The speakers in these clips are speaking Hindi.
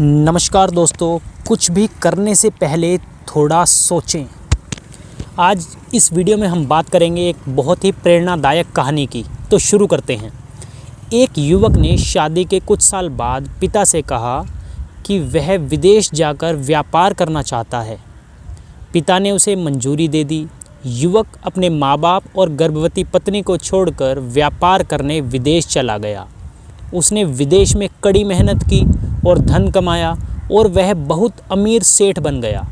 नमस्कार दोस्तों, कुछ भी करने से पहले थोड़ा सोचें। आज इस वीडियो में हम बात करेंगे एक बहुत ही प्रेरणादायक कहानी की। तो शुरू करते हैं। एक युवक ने शादी के कुछ साल बाद पिता से कहा कि वह विदेश जाकर व्यापार करना चाहता है। पिता ने उसे मंजूरी दे दी। युवक अपने माँ बाप और गर्भवती पत्नी को छोड़कर व्यापार करने विदेश चला गया। उसने विदेश में कड़ी मेहनत की और धन कमाया और वह बहुत अमीर सेठ बन गया।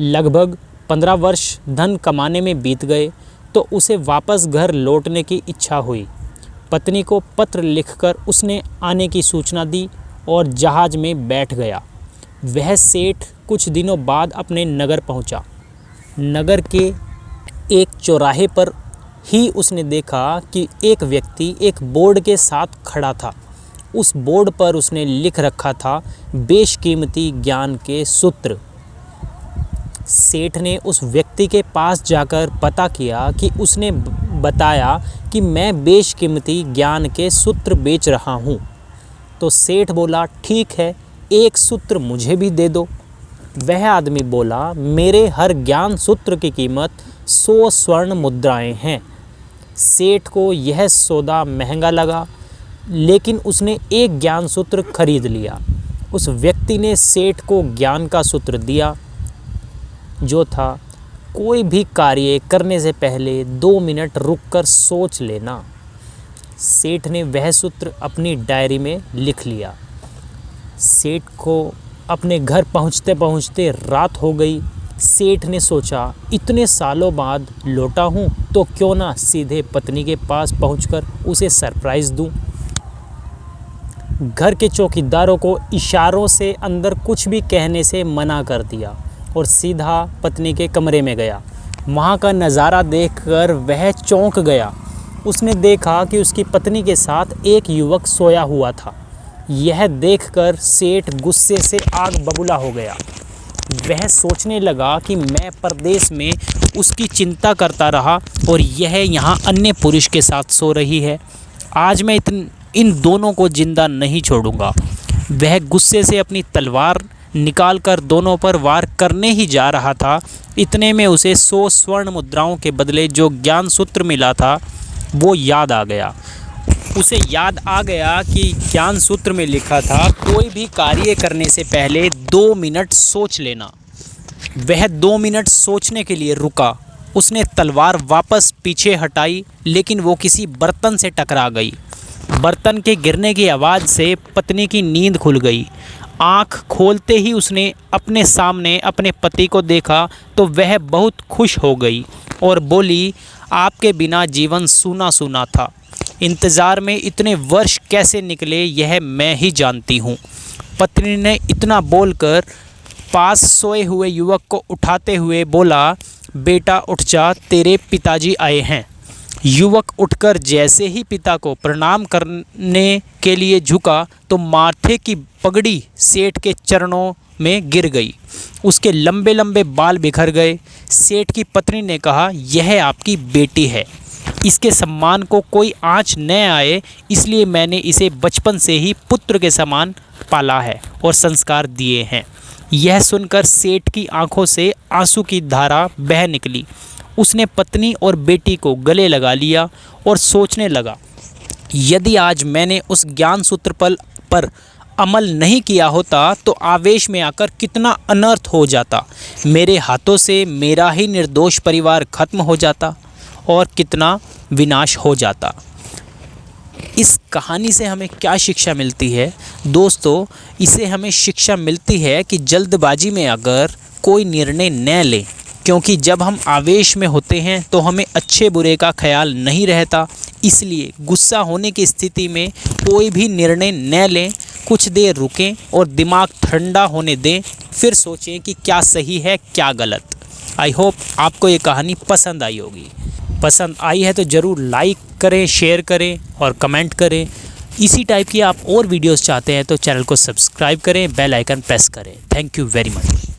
लगभग 15 वर्ष धन कमाने में बीत गए तो उसे वापस घर लौटने की इच्छा हुई। पत्नी को पत्र लिखकर उसने आने की सूचना दी और जहाज़ में बैठ गया। वह सेठ कुछ दिनों बाद अपने नगर पहुंचा। नगर के एक चौराहे पर ही उसने देखा कि एक व्यक्ति एक बोर्ड के साथ खड़ा था। उस बोर्ड पर उसने लिख रखा था, बेशकीमती ज्ञान के सूत्र। सेठ ने उस व्यक्ति के पास जाकर पता किया कि उसने बताया कि मैं बेशकीमती ज्ञान के सूत्र बेच रहा हूँ। तो सेठ बोला, ठीक है, एक सूत्र मुझे भी दे दो। वह आदमी बोला, मेरे हर ज्ञान सूत्र की कीमत 100 स्वर्ण मुद्राएं हैं। सेठ को यह सौदा महंगा लगा, लेकिन उसने एक ज्ञान सूत्र खरीद लिया। उस व्यक्ति ने सेठ को ज्ञान का सूत्र दिया, जो था, कोई भी कार्य करने से पहले 2 मिनट रुककर सोच लेना। सेठ ने वह सूत्र अपनी डायरी में लिख लिया। सेठ को अपने घर पहुंचते पहुंचते रात हो गई। सेठ ने सोचा, इतने सालों बाद लौटा हूं तो क्यों ना सीधे पत्नी के पास पहुंचकर उसे सरप्राइज़ दूं। घर के चौकीदारों को इशारों से अंदर कुछ भी कहने से मना कर दिया और सीधा पत्नी के कमरे में गया। वहाँ का नज़ारा देखकर वह चौंक गया। उसने देखा कि उसकी पत्नी के साथ एक युवक सोया हुआ था। यह देखकर सेठ गुस्से से आग बबूला हो गया। वह सोचने लगा कि मैं परदेश में उसकी चिंता करता रहा और यह यहाँ अन्य पुरुष के साथ सो रही है। आज मैं इन दोनों को जिंदा नहीं छोड़ूंगा। वह गुस्से से अपनी तलवार निकालकर दोनों पर वार करने ही जा रहा था। इतने में उसे 100 स्वर्ण मुद्राओं के बदले जो ज्ञान सूत्र मिला था वो याद आ गया। उसे याद आ गया कि ज्ञान सूत्र में लिखा था, कोई भी कार्य करने से पहले 2 मिनट सोच लेना। वह 2 मिनट सोचने के लिए रुका। उसने तलवार वापस पीछे हटाई, लेकिन वो किसी बर्तन से टकरा गई। बर्तन के गिरने की आवाज़ से पत्नी की नींद खुल गई। आँख खोलते ही उसने अपने सामने अपने पति को देखा तो वह बहुत खुश हो गई और बोली, आपके बिना जीवन सूना सूना था। इंतज़ार में इतने वर्ष कैसे निकले यह मैं ही जानती हूँ। पत्नी ने इतना बोलकर पास सोए हुए युवक को उठाते हुए बोला, बेटा उठ जा, तेरे पिताजी आए हैं। युवक उठकर जैसे ही पिता को प्रणाम करने के लिए झुका तो माथे की पगड़ी सेठ के चरणों में गिर गई। उसके लंबे लंबे बाल बिखर गए। सेठ की पत्नी ने कहा, यह आपकी बेटी है, इसके सम्मान को कोई आँच न आए, इसलिए मैंने इसे बचपन से ही पुत्र के समान पाला है और संस्कार दिए हैं। यह सुनकर सेठ की आंखों से आंसू की धारा बह निकली। उसने पत्नी और बेटी को गले लगा लिया और सोचने लगा, यदि आज मैंने उस ज्ञान सूत्र पर अमल नहीं किया होता तो आवेश में आकर कितना अनर्थ हो जाता। मेरे हाथों से मेरा ही निर्दोष परिवार खत्म हो जाता और कितना विनाश हो जाता। इस कहानी से हमें क्या शिक्षा मिलती है दोस्तों? इसे हमें शिक्षा मिलती है कि जल्दबाजी में अगर कोई निर्णय न लें, क्योंकि जब हम आवेश में होते हैं तो हमें अच्छे बुरे का ख्याल नहीं रहता। इसलिए गुस्सा होने की स्थिति में कोई भी निर्णय न लें, कुछ देर रुकें और दिमाग ठंडा होने दें, फिर सोचें कि क्या सही है क्या गलत। आई होप आपको ये कहानी पसंद आई होगी। पसंद आई है तो ज़रूर लाइक करें, शेयर करें और कमेंट करें। इसी टाइप की आप और वीडियोस चाहते हैं तो चैनल को सब्सक्राइब करें, बेल आइकन प्रेस करें। Thank you very much.